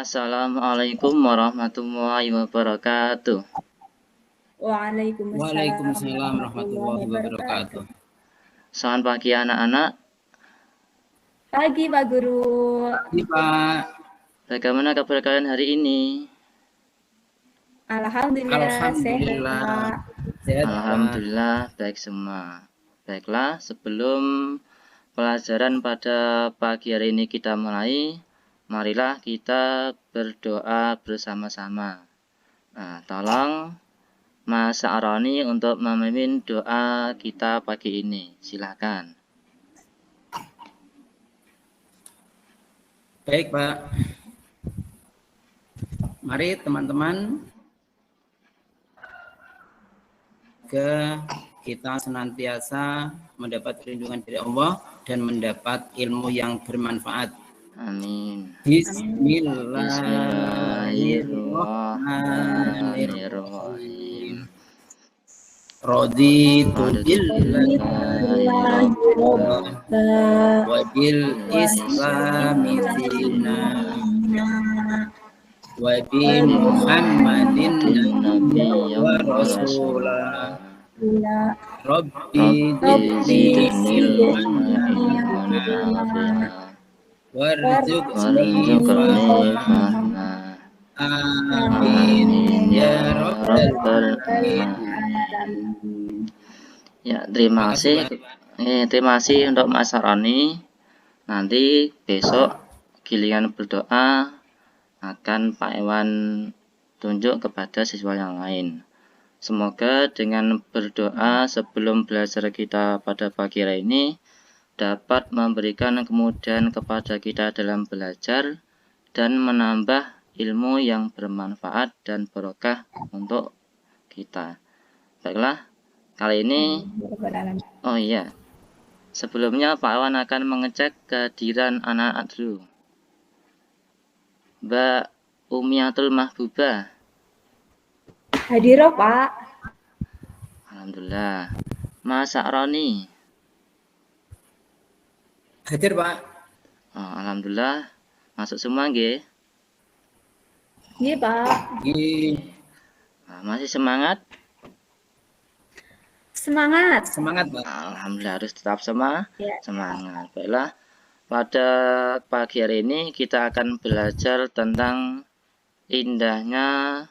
Assalamualaikum warahmatullahi wabarakatuh. Waalaikumsalam Waalaikumsalam warahmatullahi warahmatullahi wabarakatuh. wabarakatuh. Selamat pagi anak-anak. Pagi Pak Guru. Ini Pak, Bagaimana kabar kalian hari ini? Alhamdulillah Alhamdulillah sehat. sehat Pak. Alhamdulillah baik semua. Baiklah, sebelum pelajaran pada pagi hari ini kita mulai, marilah kita berdoa bersama-sama. Nah, tolong Mas Aroni untuk memimpin doa kita pagi ini. Silakan. Baik Pak. Mari teman-teman kita senantiasa mendapat perlindungan dari Allah dan mendapat ilmu yang bermanfaat. Amin. Bismillahirrahmanirrahim. Raditu billahi wa bil islami wa bi Muhammadin nabiyyan wa rasula Rabbi zidni ilman warzuqni fahma. Amin ya rabbal alamin. Ya, terima kasih untuk Mas Aroni. Nanti besok giliran berdoa akan Pak Iwan tunjuk kepada siswa yang lain. Semoga dengan berdoa sebelum belajar kita pada pagi hari ini dapat memberikan kemudahan kepada kita dalam belajar dan menambah ilmu yang bermanfaat dan barokah untuk kita. Baiklah, kali ini sebelumnya Pak Iwan akan mengecek kehadiran anak-anak dulu. Mbak Umiatul Mahbubah. Hadir Pak. Alhamdulillah. Mas Aroni. Hadir Pak. Oh, alhamdulillah. Masuk semua nggih? Iya Pak. Nah, masih semangat? Semangat. Semangat Pak. Alhamdulillah, harus tetap semangat. Baiklah. Pada pagi hari ini kita akan belajar tentang indahnya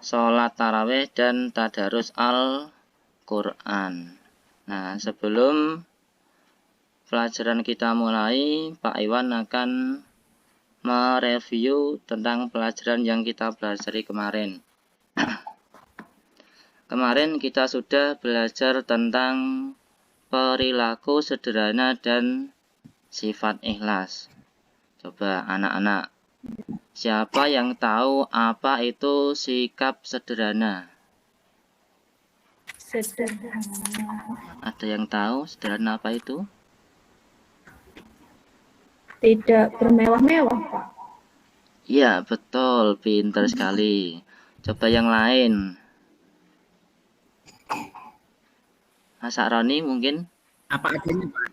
sholat tarawih dan tadarus Al-Quran. Nah, sebelum pelajaran kita mulai, Pak Iwan akan mereview tentang pelajaran yang kita pelajari kemarin. Kemarin kita sudah belajar tentang perilaku sederhana dan sifat ikhlas. Coba anak-anak, siapa yang tahu apa itu sikap sederhana? Ada yang tahu sederhana apa itu? Tidak bermewah-mewah Pak. Iya, betul, pintar sekali. Coba yang lain. Mas Aroni mungkin? Apa adanya Pak?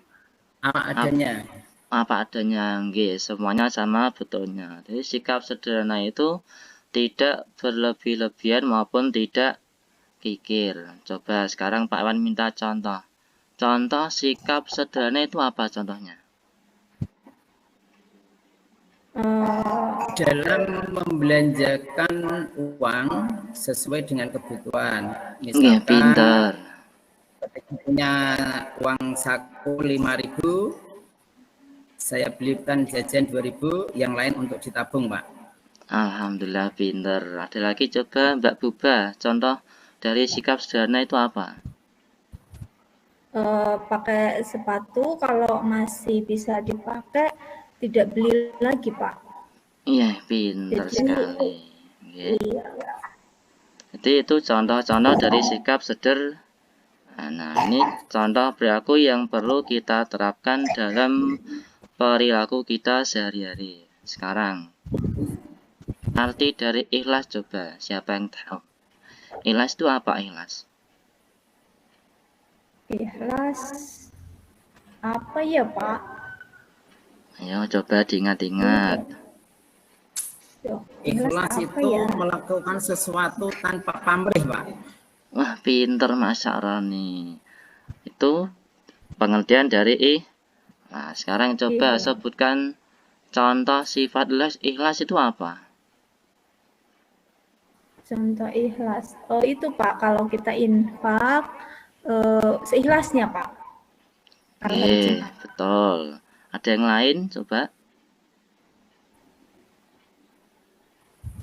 Apa adanya? Apa adanya, nggih, semuanya sama betulnya. Jadi sikap sederhana itu tidak berlebih-lebihan maupun tidak kikir. Coba sekarang Pak Iwan minta contoh. Contoh sikap sederhana itu apa contohnya? Dalam membelanjakan uang sesuai dengan kebutuhan. Nggih, pintar. Ketika punya uang saku 5.000, saya belikan jajan 2.000, yang lain untuk ditabung, Pak. Alhamdulillah, pintar. Ada lagi coba Mbak Buba, contoh dari sikap sederhana itu apa? Pakai sepatu kalau masih bisa dipakai, tidak beli lagi Pak. Iya, pintar sekali. Iya. Jadi itu contoh-contoh dari sikap sederhana. Nah, ini contoh perilaku yang perlu kita terapkan dalam perilaku kita sehari-hari. Sekarang, arti dari ikhlas coba, siapa yang tahu? Ikhlas itu apa ikhlas? Ikhlas apa ya Pak? Ayo coba diingat-ingat. Yo, Ikhlas apa itu ya? melakukan sesuatu tanpa pamrih, Pak. Wah, pinter Mas Syaroni. Itu pengertian dari Nah, sekarang coba Iya. sebutkan contoh sifat ikhlas. Ikhlas itu apa? Contoh ikhlas. Oh, itu Pak, kalau kita infak seikhlasnya Pak. Al-Haji. Betul. Ada yang lain? Coba.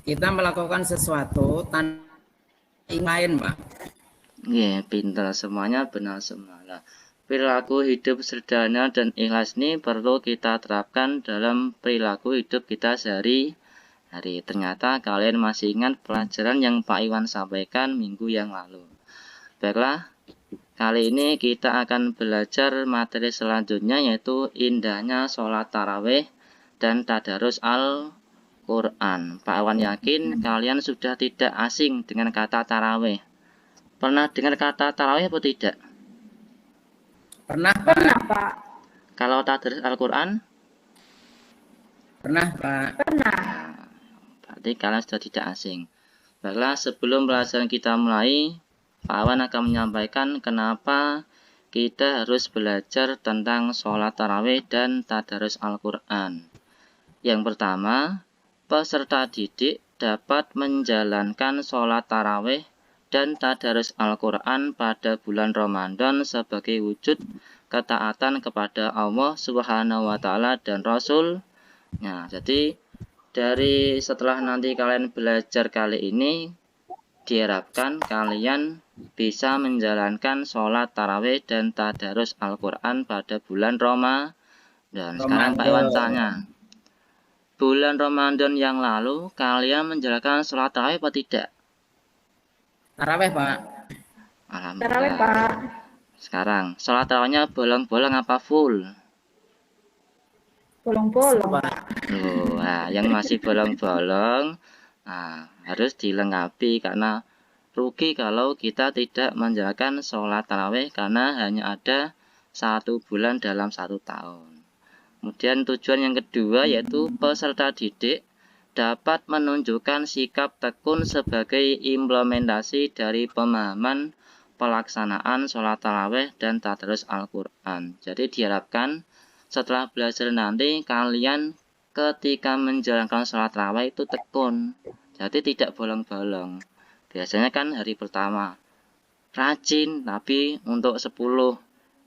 Kita melakukan sesuatu tanpa lain, Pak. Pintar semuanya, benar semua. Nah, perilaku hidup sederhana dan ikhlas ini perlu kita terapkan dalam perilaku hidup kita sehari-hari. Ternyata kalian masih ingat pelajaran yang Pak Iwan sampaikan minggu yang lalu. Baiklah, kali ini kita akan belajar materi selanjutnya, yaitu indahnya sholat tarawih dan tadarus Al-Quran. Pak Iwan yakin kalian sudah tidak asing dengan kata tarawih. Pernah dengar kata tarawih atau tidak? Pernah, Pak. Pernah Pak. Kalau tadarus Al-Quran? Pernah, Pak. Pernah. Berarti kalian sudah tidak asing. Baiklah, sebelum pelajaran kita mulai, Pak Awan akan menyampaikan kenapa kita harus belajar tentang sholat tarawih dan tadarus Al-Quran. Yang pertama, peserta didik dapat menjalankan sholat tarawih dan tadarus Al-Quran pada bulan Ramadan sebagai wujud ketaatan kepada Allah Subhanahu wa Ta'ala dan Rasul. Nah, jadi dari setelah nanti kalian belajar kali ini, diharapkan kalian bisa menjalankan sholat tarawih dan tadarus Al-Quran pada bulan Ramadan. Sekarang Pak Iwan tanya, bulan Ramadan yang lalu kalian menjalankan sholat tarawih apa tidak? Tarawih, Pak. Alhamdulillah. Tarawih Pak. Sekarang sholat tarawihnya bolong-bolong apa full? Bolong-bolong Pak. Nah, yang masih bolong-bolong harus dilengkapi, karena rugi kalau kita tidak menjalankan sholat tarawih karena hanya ada 1 bulan dalam 1 tahun. Kemudian tujuan yang kedua yaitu peserta didik dapat menunjukkan sikap tekun sebagai implementasi dari pemahaman pelaksanaan sholat tarawih dan tadarus Al-Quran. Jadi diharapkan setelah belajar nanti kalian ketika menjalankan sholat tarawih itu tekun, jadi tidak bolong-bolong. Biasanya kan hari pertama rajin, tapi untuk 10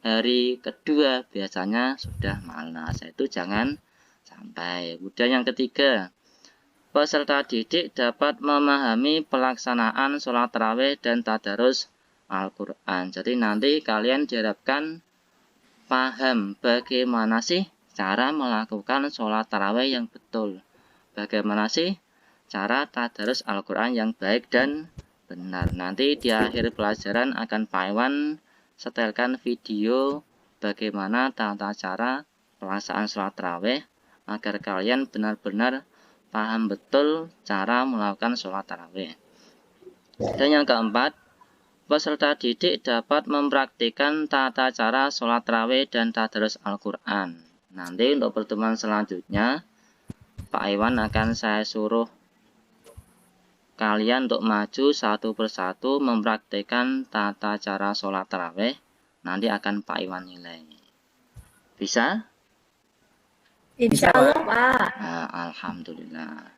hari kedua biasanya sudah malas. Itu jangan sampai. Kemudian yang ketiga, peserta didik dapat memahami pelaksanaan sholat tarawih dan tadarus Al-Quran. Jadi nanti kalian diharapkan paham bagaimana sih cara melakukan sholat tarawih yang betul. Bagaimana sih cara tadarus Al-Quran yang baik dan benar. Nanti di akhir pelajaran akan Pak Iwan setelkan video bagaimana tata cara pelaksanaan sholat tarawih agar kalian benar-benar paham betul cara melakukan sholat tarawih. Dan yang keempat, peserta didik dapat mempraktikkan tata cara sholat tarawih dan tadarus Al-Quran. Nanti untuk pertemuan selanjutnya, Pak Iwan akan saya suruh kalian untuk maju satu persatu mempraktikkan tata cara sholat tarawih. Nanti akan Pak Iwan nilai. Bisa? Insya Allah Pak. Alhamdulillah.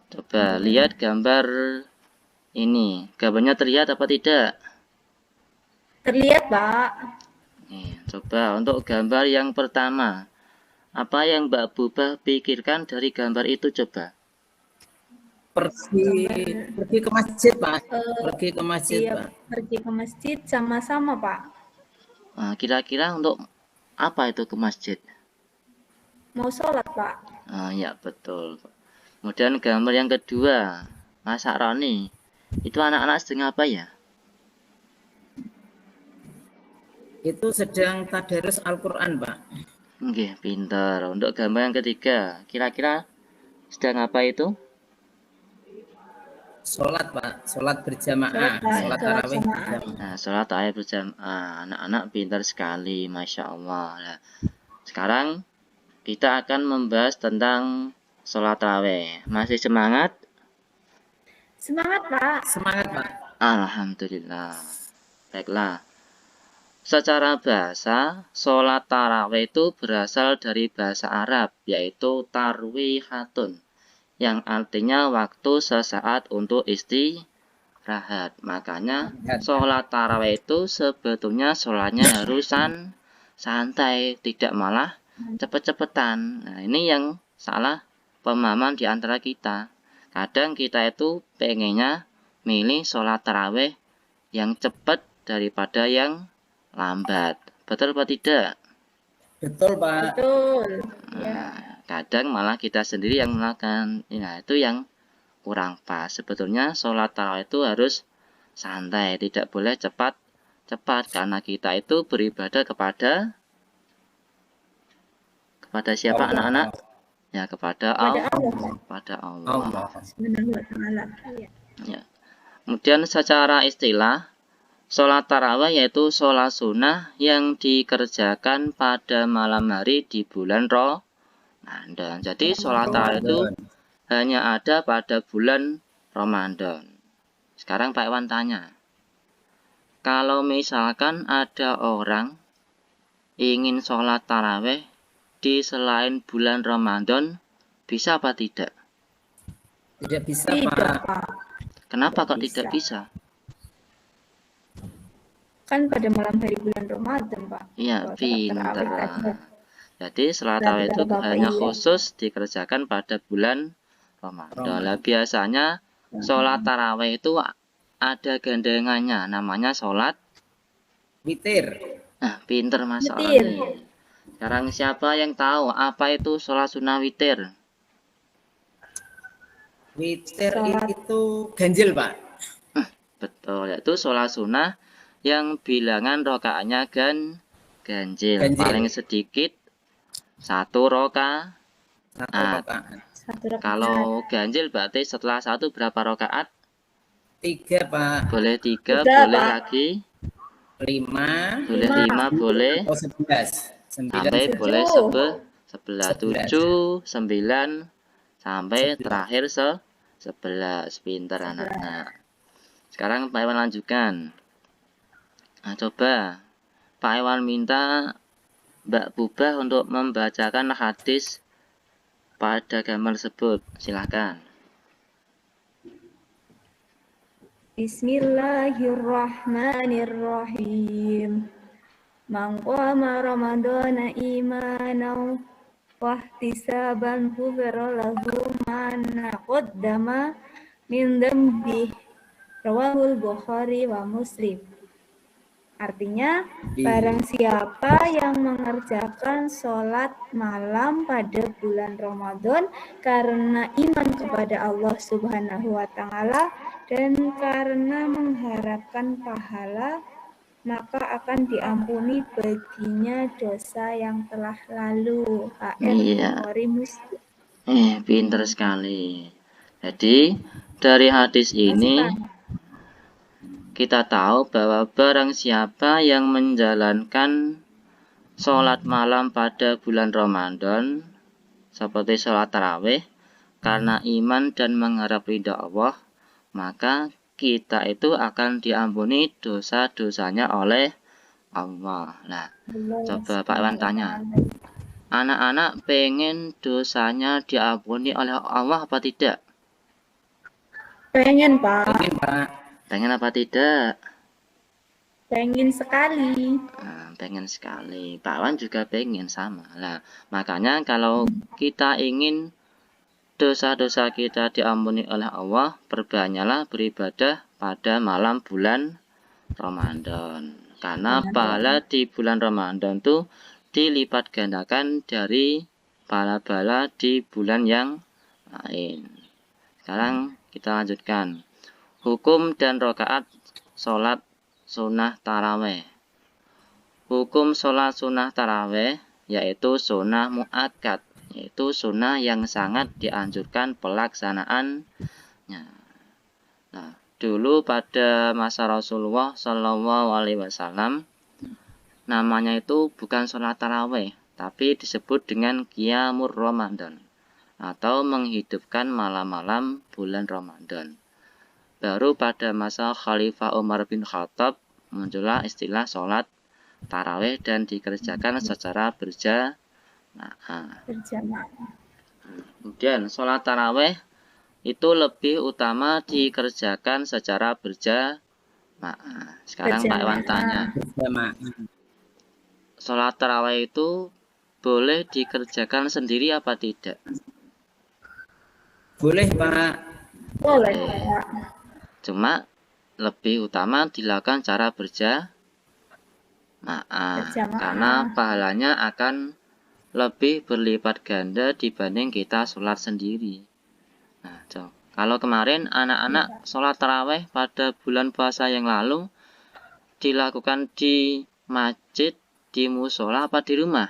Coba lihat gambar ini. Gambarnya terlihat apa tidak? Terlihat Pak. Coba untuk gambar yang pertama, apa yang Mbak Bubah pikirkan dari gambar itu coba? Pergi ke masjid, Pak. Pergi ke masjid, iya, Pak. Pergi ke masjid sama-sama Pak. Kira-kira untuk apa itu ke masjid? Mau sholat Pak. Ya betul. Kemudian gambar yang kedua, Mas Roni, itu anak-anak sedang apa ya? Itu sedang tadarus Al-Quran, Pak. Oke, pintar. Untuk gambar yang ketiga, kira-kira sedang apa itu? Sholat, Pak. Sholat berjamaah. Sholat tarawih berjamaah. Nah, sholat tarawih berjamaah. Anak-anak pintar sekali, Masya Allah. Nah, sekarang kita akan membahas tentang sholat tarawih. Masih semangat? Semangat, Pak. Semangat, Pak. Alhamdulillah. Baiklah. Secara bahasa, sholat tarawih itu berasal dari bahasa Arab, yaitu tarwihatun, yang artinya waktu sesaat untuk istirahat. Makanya, sholat tarawih itu sebetulnya sholatnya harus santai, tidak malah cepet-cepetan. Nah, ini yang salah pemahaman di antara kita. Kadang kita itu pengennya milih sholat tarawih yang cepat daripada yang lambat. Betul apa tidak? Betul, Pak. Betul. Nah, kadang malah kita sendiri yang melakukan. Nah, itu yang kurang pas. Sebetulnya sholat tarawih itu harus santai, tidak boleh cepat karena kita itu beribadah kepada siapa anak-anak? Ya, kepada Allah. Allah. Subhanahu wa ta'ala. Iya. Ya. Kemudian secara istilah, sholat tarawih yaitu sholat sunnah yang dikerjakan pada malam hari di bulan Ramadan. Jadi sholat tarawih itu hanya ada pada bulan Ramadan. Sekarang Pak Iwan tanya, kalau misalkan ada orang ingin sholat tarawih di selain bulan Ramadan, bisa apa tidak? Tidak bisa, Tidak, Pak. Pak. Kenapa kok Tidak tidak bisa? Kan pada malam hari bulan Ramadan, Pak. Iya, Kalau sholat pinter. tarawih tadi. Jadi sholat tarawih itu Bapak, hanya iya. khusus dikerjakan pada bulan Ramadan. Lah biasanya sholat tarawih itu ada gandengannya, namanya sholat. Witir. Nah, pinter Mas Witir. Roni. Sekarang siapa yang tahu apa itu sholat sunnah witir? Witir Sholat. itu ganjil, Pak. Betul, yaitu sholat sunnah yang bilangan rokaatnya ganjil. Paling sedikit satu rokaat. Satu rakaat. Satu rakaat. Kalau ganjil berarti setelah satu berapa rokaat? 3, Pak. Boleh 3, Tiga, boleh Pak. lagi 5 boleh 5, boleh atau 11. 9, sampai 10. boleh 11, 11. 7, 9 sampai terakhir 11. Pinter anak-anak. Sekarang Pak Iwan lanjutkan. Nah, coba Pak Iwan minta Mbak Bubah untuk membacakan hadis pada gambar tersebut. Silakan. Bismillahirrahmanirrahim. Man qama ramadana imanan wa ihtisaban ghufira lahu ma taqaddama min dhanbihi. Rawahul Bukhari wa Muslim. Artinya, barang siapa yang mengerjakan sholat malam pada bulan Ramadan karena iman kepada Allah Subhanahu wa Ta'ala dan karena mengharapkan pahala, maka akan diampuni baginya dosa yang telah lalu. Iya. Bukhari Muslim. Pinter sekali. Jadi, dari hadis ini kita tahu bahwa barang siapa yang menjalankan sholat malam pada bulan Ramadan seperti sholat tarawih karena iman dan mengharap ridha Allah, maka kita itu akan diampuni dosa-dosanya oleh Allah. Nah, coba Pak Iwan tanya, anak-anak pengen dosanya diampuni oleh Allah apa tidak? Pengen, Pak. Pengen, Pak. Pengen apa tidak? Pengen sekali. Nah, pengen sekali. Pak Wan juga pengen sama. Nah, makanya kalau kita ingin dosa-dosa kita diampuni oleh Allah, perbanyaklah beribadah pada malam bulan Ramadan. Karena pahala di bulan Ramadan itu dilipat gandakan dari pahala-pahala di bulan yang lain. Sekarang kita lanjutkan. Hukum dan rokaat sholat sunnah taraweh. Hukum sholat sunnah taraweh yaitu sunnah mu'akkad, yaitu sunnah yang sangat dianjurkan pelaksanaannya. Nah, dulu pada masa Rasulullah Shallallahu Alaihi Wasallam namanya itu bukan sholat taraweh, tapi disebut dengan qiyamur Ramadan atau menghidupkan malam-malam bulan Ramadan. Baru pada masa Khalifah Umar bin Khattab muncullah istilah sholat tarawih dan dikerjakan secara berjamaah. Kemudian sholat tarawih itu lebih utama dikerjakan secara berjamaah. Sekarang Pak Iwan tanya, sholat tarawih itu boleh dikerjakan sendiri apa tidak? Boleh, Pak. Boleh, Boleh. Pak. Cuma lebih utama dilakukan cara berjamaah karena pahalanya akan lebih berlipat ganda dibanding kita sholat sendiri. Nah, kalau kemarin anak-anak sholat tarawih pada bulan puasa yang lalu dilakukan di masjid, di musola apa di rumah?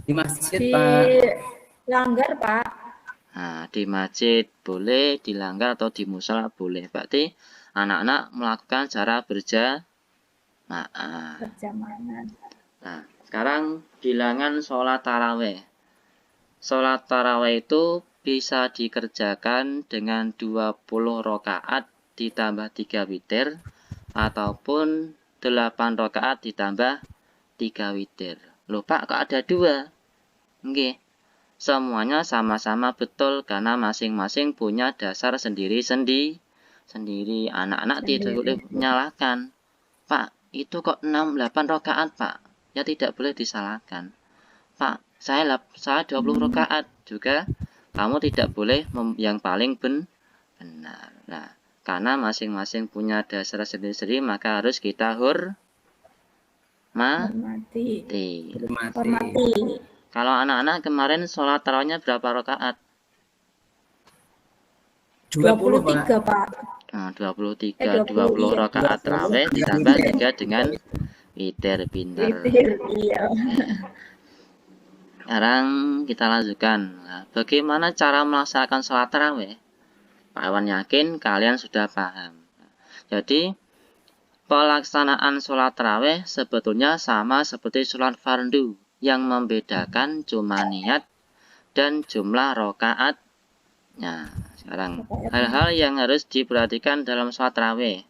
Di masjid, Di Pak. langgar, Pak. Nah, di masjid boleh, di langgar atau di musola boleh. Berarti anak-anak melakukan cara berjamaah. Nah, sekarang bilangan sholat tarawih. Sholat tarawih itu bisa dikerjakan dengan 20 rakaat ditambah 3 witir ataupun 8 rakaat ditambah 3 witir. Loh Pak, kok ada 2? Nggih. Semuanya sama-sama betul karena masing-masing punya dasar sendiri-sendiri. Anak-anak tidak boleh menyalahkan. Pak, itu kok 6-8 rakaat, Pak? Ya tidak boleh disalahkan. Pak, saya 20 rakaat juga. Kamu tidak boleh yang paling benar. Nah, karena masing-masing punya dasar sendiri-sendiri, maka harus kita hormati. Kalau anak-anak kemarin sholat tarawihnya berapa rakaat? 23, Pak. Nah, 23, 20 rakaat tarawih ditambah 3 dengan witir, pinter. Iya. Sekarang kita lanjutkan. Nah, bagaimana cara melaksanakan sholat tarawih? Pak Iwan yakin kalian sudah paham. Jadi, pelaksanaan sholat tarawih sebetulnya sama seperti sholat fardu. Yang membedakan cuma niat dan jumlah rakaatnya. Sekarang, hal-hal yang harus diperhatikan dalam sholat tarawih.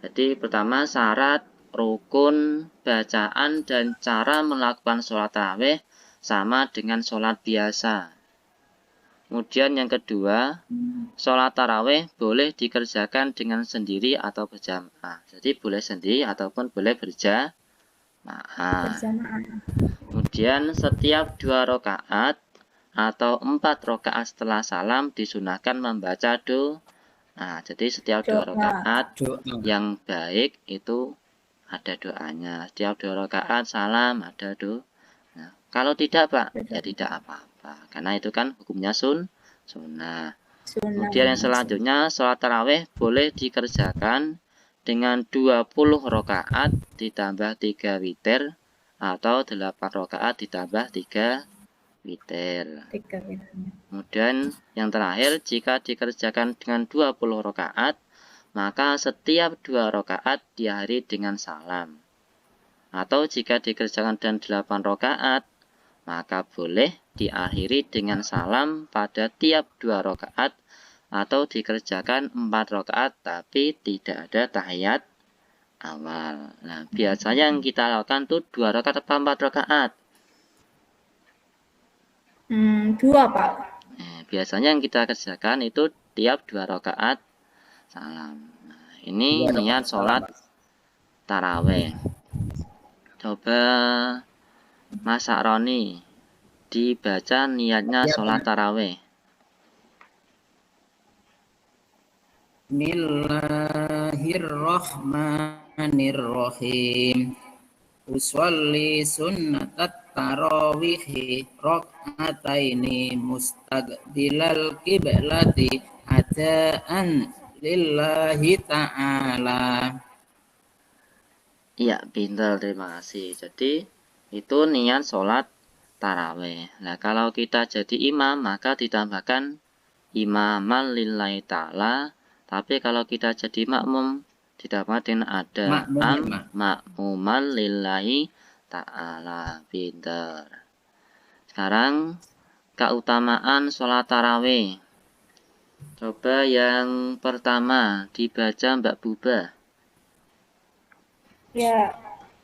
Jadi, pertama syarat, rukun, bacaan, dan cara melakukan sholat tarawih sama dengan sholat biasa. Kemudian yang kedua, sholat tarawih boleh dikerjakan dengan sendiri atau berjamaah. Jadi boleh sendiri ataupun boleh berjamaah. Kemudian setiap 2 rakaat atau 4 rakaat setelah salam disunahkan membaca doa. Nah, jadi setiap 2 rakaat yang baik itu ada doanya. Setiap 2 rakaat salam ada doa. Nah, kalau tidak Pak, ya tidak apa-apa. Karena itu kan hukumnya sunnah. Kemudian yang selanjutnya, sholat tarawih boleh dikerjakan dengan 20 rakaat ditambah 3 witir atau 8 rakaat ditambah 3 witir. Kemudian yang terakhir, jika dikerjakan dengan 20 rakaat, maka setiap 2 rakaat diakhiri dengan salam. Atau jika dikerjakan dengan 8 rakaat, maka boleh diakhiri dengan salam pada tiap 2 rakaat atau dikerjakan 4 rakaat tapi tidak ada tahiyat awal. Nah, biasanya yang kita lakukan tuh 2 rakaat atau 4 rakaat? 2, Pak. Biasanya yang kita kerjakan itu tiap 2 rakaat salam. Nah, ini niat sholat tarawih. Coba Mas Roni dibaca niatnya sholat tarawih. Bismillahirrahmanirrahim. Usolli sunnatat tarawihi rakaataini mustaqbilal qiblati adaan lillahi ta'ala. Iya, pintar, terima kasih. Jadi itu niat sholat tarawih. Nah, kalau kita jadi imam maka ditambahkan imaman lillahi ta'ala. Tapi kalau kita jadi makmum ditambahkan ada makmuman lillahi ta'ala. Pintar. Sekarang keutamaan sholat tarawih. Coba yang pertama dibaca Mbak Buba. Ya,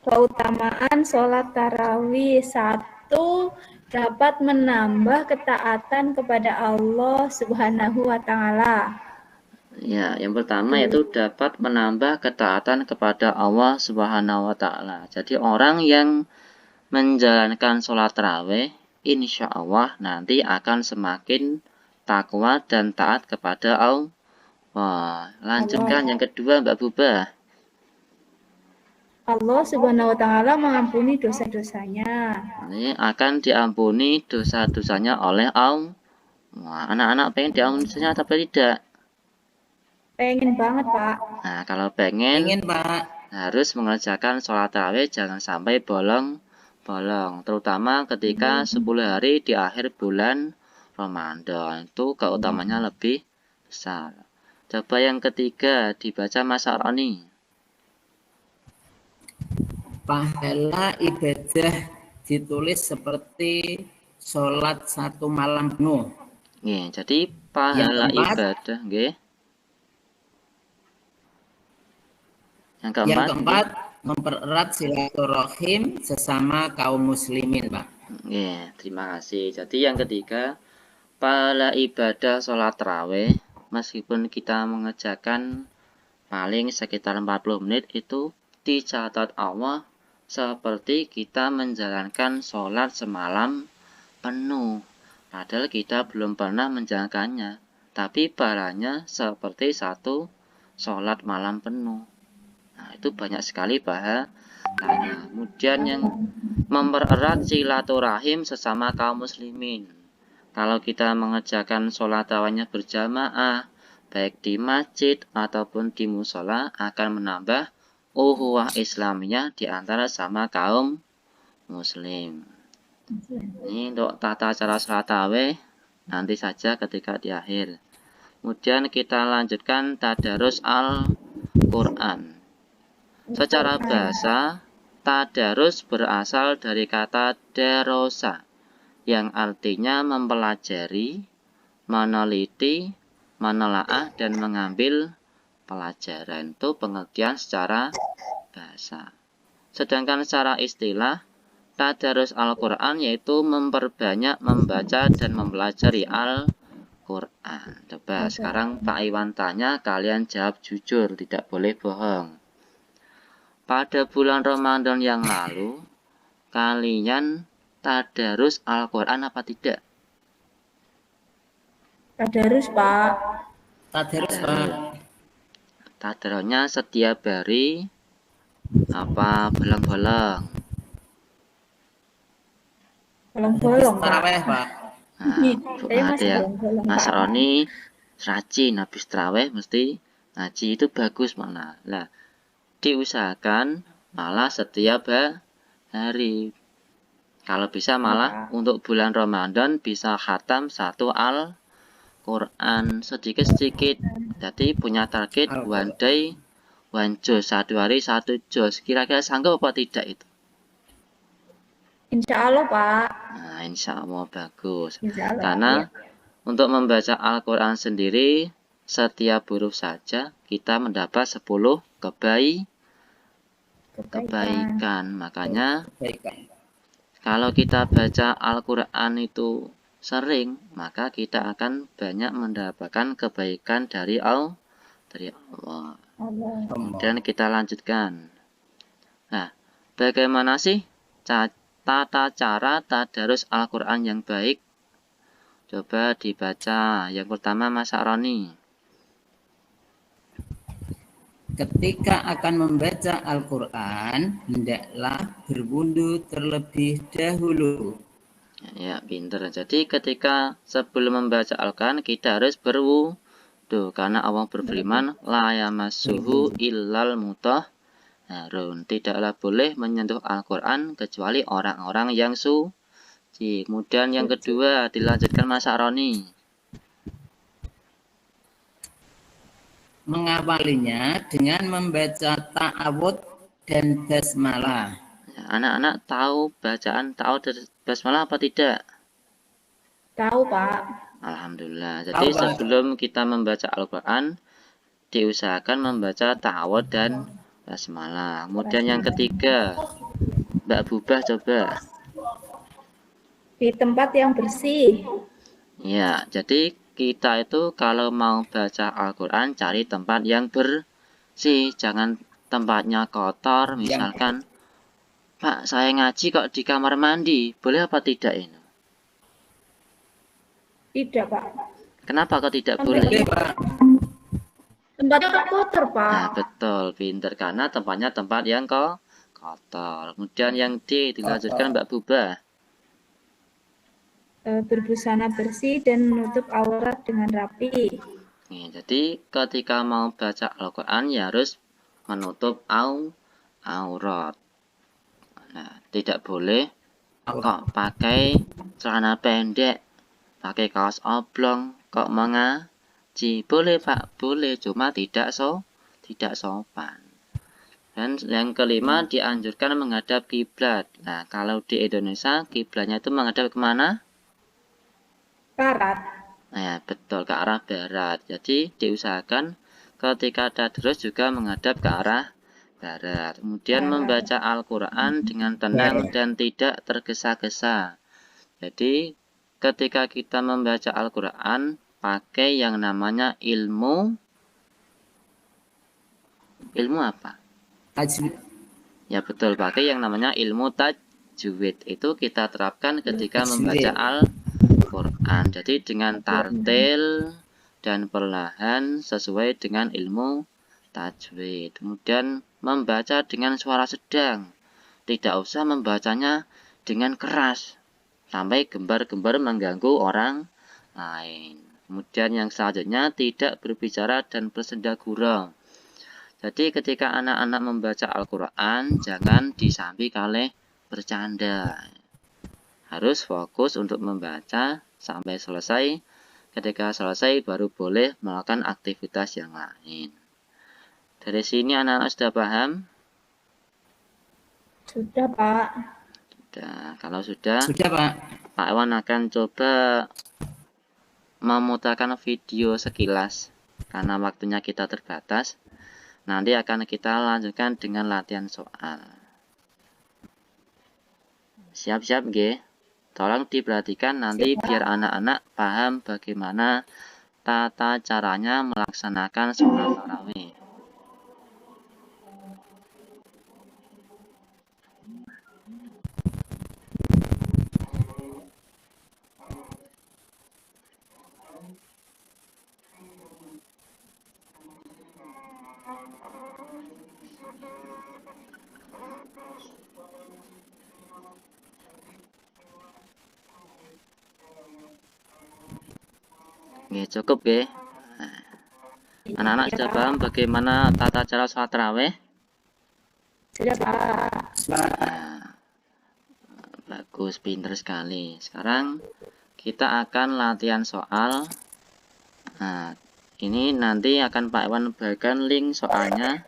keutamaan sholat tarawih. 1, dapat menambah ketaatan kepada Allah Subhanahu wa Ta'ala. Ya, yang pertama itu dapat menambah ketaatan kepada Allah Subhanahu wa Ta'ala. Jadi orang yang menjalankan sholat tarawih, insya Allah nanti akan semakin takwa dan taat kepada Allah. Wah, lanjutkan yang kedua Mbak Buba. Allah Subhanahu wa Ta'ala mengampuni dosa-dosanya. Ini akan diampuni dosa-dosanya oleh Allah. Wah, anak-anak pengen diampuni dosanya atau tidak? Pengen banget, Pak. Nah, kalau pengen Pak. harus mengerjakan sholat tarawih, jangan sampai bolong-bolong. Terutama ketika 10 hari di akhir bulan Ramadan. Itu keutamanya lebih besar. Coba yang ketiga dibaca Mas Aroni. Pahala ibadah ditulis seperti sholat 1 malam penuh. Nggih, jadi pahala ibadah, nggih. Yang keempat, mempererat silaturahim sesama kaum muslimin, Pak. Nggih, terima kasih. Jadi yang ketiga, pahala ibadah sholat tarawih, meskipun kita mengerjakan paling sekitar 40 menit, itu dicatat Allah seperti kita menjalankan sholat semalam penuh. Padahal kita belum pernah menjalankannya, tapi pahalanya seperti 1 sholat malam penuh. Nah, itu banyak sekali pahalanya. Kemudian yang mempererat silaturahim sesama kaum muslimin. Kalau kita mengerjakan sholat tarawihnya berjamaah, baik di masjid ataupun di musola, akan menambah ukhuwah Islamiyah di antara sama kaum muslim. Ini untuk tata cara sholat tarawih nanti saja ketika di akhir. Kemudian kita lanjutkan tadarus Al-Quran. Secara bahasa, tadarus berasal dari kata darosa, yang artinya mempelajari, meneliti, menelaah, dan mengambil pelajaran. Itu pengertian secara bahasa. Sedangkan secara istilah, tadarus Al-Quran yaitu memperbanyak membaca dan mempelajari Al-Quran. Coba sekarang Pak Iwan tanya, kalian jawab jujur, tidak boleh bohong. Pada bulan Ramadan yang lalu, kalian tadarus Al-Quran apa tidak? Tadarus, Pak. Tadarus, Pak. Tadarusnya setiap hari apa bolong-bolong? Bolong-bolong, Pak. Tarawih, Pak. Nah, ada yang Mas Roni rajin habis tarawih mesti ngaji, itu bagus malah. Lah, diusahakan malah setiap hari. Kalau bisa malah untuk bulan Ramadan bisa khatam 1 Al-Quran sedikit-sedikit. Jadi punya target one day, one juz, 1 hari 1 juz. Kira-kira sanggup apa tidak itu? Insya Allah, Pak. Nah, insya Allah bagus. Insya Allah, Karena ya. untuk membaca Al-Quran sendiri, setiap huruf saja kita mendapat 10 kebaikan. Makanya kalau kita baca Al-Quran itu sering, maka kita akan banyak mendapatkan kebaikan dari Allah. Kemudian kita lanjutkan. Nah, bagaimana sih tata cara tadarus Al-Quran yang baik? Coba dibaca. Yang pertama Mas Aroni. Ketika akan membaca Al-Quran, hendaklah berwudu terlebih dahulu. Ya, pinter. Jadi ketika sebelum membaca Al-Quran, kita harus berwudu. Karena Allah berfirman, la yamassuhu illal mutahharun. Tidaklah boleh menyentuh Al-Quran kecuali orang-orang yang suci. Kemudian yang kedua dilanjutkan Mas Aroni. Mengawalinya dengan membaca ta'awud dan basmalah. Ya, anak-anak tahu bacaan ta'awud dan basmalah apa tidak? Tahu, Pak. Alhamdulillah. Tahu, Jadi Pak. sebelum kita membaca Al-Quran, diusahakan membaca ta'awudz dan basmalah. Kemudian yang ketiga, Mbak Bubah coba. Di tempat yang bersih. Ya, jadi kita itu kalau mau baca Al-Quran cari tempat yang bersih, jangan tempatnya kotor. Misalkan, Pak, saya ngaji kok di kamar mandi, boleh apa tidak ini? Tidak, Pak. Kenapa kok tidak Sampai boleh? Pak. tempatnya kotor, Pak. Nah, betul, pinter, karena tempatnya tempat yang kotor. Kemudian yang D dilanjutkan Mbak Bubah. Berbusana bersih dan menutup aurat dengan rapi. Nih, jadi ketika mau baca Al-Quran ya harus menutup aurat. Nah, tidak boleh kok pakai celana pendek, pakai kaos oblong, kok mengaji. Boleh Pak, boleh, cuma tidak sopan. Dan yang kelima dianjurkan menghadap kiblat. Nah, kalau di Indonesia kiblatnya itu menghadap kemana? Barat. Nah, ya, betul, ke arah barat. Jadi diusahakan ketika tadarus juga menghadap ke arah barat. Kemudian membaca Al-Quran dengan tenang dan tidak tergesa-gesa. Jadi ketika kita membaca Al-Quran pakai yang namanya ilmu apa? Tajwid. Ya betul, pakai yang namanya ilmu tajwid. Itu kita terapkan ketika membaca Al-Quran. Jadi dengan tartil dan perlahan sesuai dengan ilmu tajwid. Kemudian membaca dengan suara sedang. Tidak usah membacanya dengan keras sampai gembar-gembar mengganggu orang lain. Kemudian yang selanjutnya tidak berbicara dan bersenda gurau. Jadi ketika anak-anak membaca Al-Quran, jangan disambi kalih bercanda. Harus fokus untuk membaca sampai selesai. Ketika selesai baru boleh melakukan aktivitas yang lain. Dari sini anak-anak sudah paham? Sudah, Pak. Sudah. Kalau sudah, Pak. Pak Iwan akan coba memutarkan video sekilas. Karena waktunya kita terbatas. Nanti akan kita lanjutkan dengan latihan soal. Siap-siap, G. Tolong diperhatikan nanti biar anak-anak paham bagaimana tata caranya melaksanakan sholat tarawih. Oke, cukup ya. Anak-anak sudah paham bagaimana tata cara sholat tarawih? Sudah, Pak. Nah, bagus, pinter sekali. Sekarang kita akan latihan soal. Nah, ini nanti akan Pak Iwan bagikan link soalnya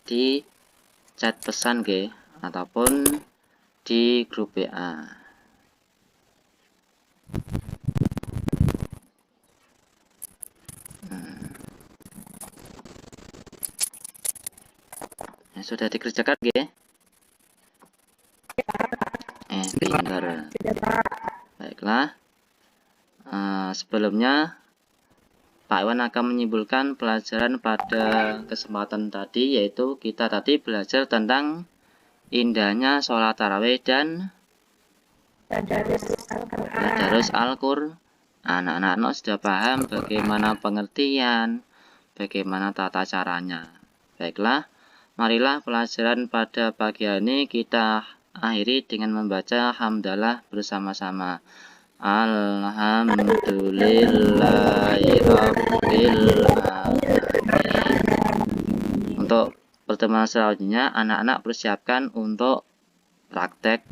di chat pesan G ataupun di grup WA. Sudah dikerjakan, G? Pinter. Baiklah. Sebelumnya, Pak Iwan akan menyimpulkan pelajaran pada kesempatan tadi, yaitu kita tadi belajar tentang indahnya sholat tarawih dan tadarus Al-Quran. Anak-anak sudah paham bagaimana pengertian, bagaimana tata caranya. Baiklah. Marilah pelajaran pada pagi hari ini kita akhiri dengan membaca hamdalah bersama-sama. Alhamdulillahirabbil alamin. Untuk pertemuan selanjutnya, anak-anak persiapkan untuk praktek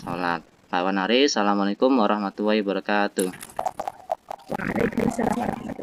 sholat. Pak Iwan Ari, Assalamualaikum warahmatullahi wabarakatuh. Waalaikumsalam.